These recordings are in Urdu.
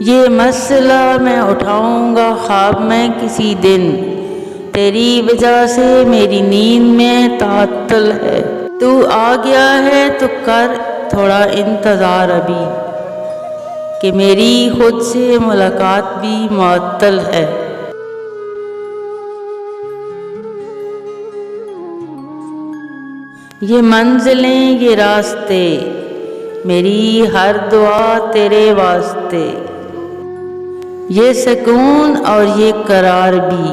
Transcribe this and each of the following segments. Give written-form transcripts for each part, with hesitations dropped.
یہ مسئلہ میں اٹھاؤں گا خواب میں کسی دن، تیری وجہ سے میری نیند میں تعطل ہے۔ تو آ گیا ہے تو کر تھوڑا انتظار ابھی، کہ میری خود سے ملاقات بھی معطل ہے۔ یہ منزلیں یہ راستے، میری ہر دعا تیرے واسطے، یہ سکون اور یہ قرار بھی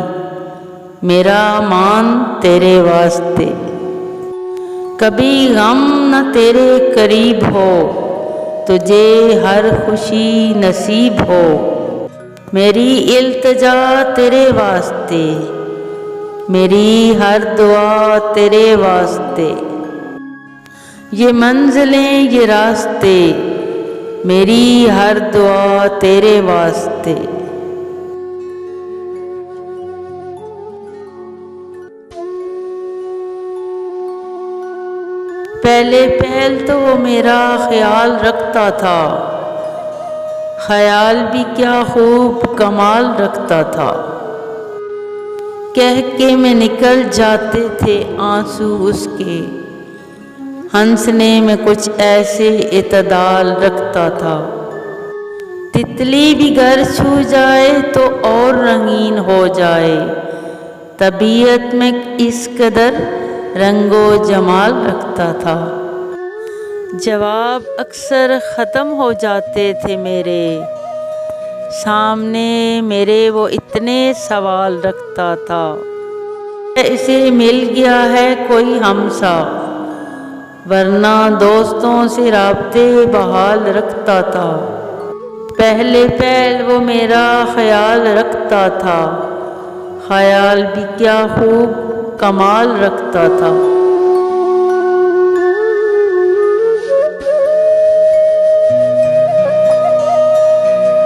میرا مان تیرے واسطے۔ کبھی غم نہ تیرے قریب ہو، تجھے ہر خوشی نصیب ہو، میری التجا تیرے واسطے، میری ہر دعا تیرے واسطے۔ یہ منزلیں یہ راستے، میری ہر دعا تیرے واسطے۔ پہلے پہل تو وہ میرا خیال رکھتا تھا، خیال بھی کیا خوب کمال رکھتا تھا، کہہ کے میں نکل جاتے تھے آنسو اس کے، ہنسنے میں کچھ ایسے اعتدال رکھتا تھا۔ تتلی بھی گر چھو جائے تو اور رنگین ہو جائے، طبیعت میں اس قدر رنگ و جمال رکھتا تھا۔ جواب اکثر ختم ہو جاتے تھے میرے سامنے، میرے وہ اتنے سوال رکھتا تھا۔ اسے مل گیا ہے کوئی ہمسا، ورنہ دوستوں سے رابطے بحال رکھتا تھا۔ پہلے پہل وہ میرا خیال رکھتا تھا، خیال بھی کیا خوب کمال رکھتا تھا۔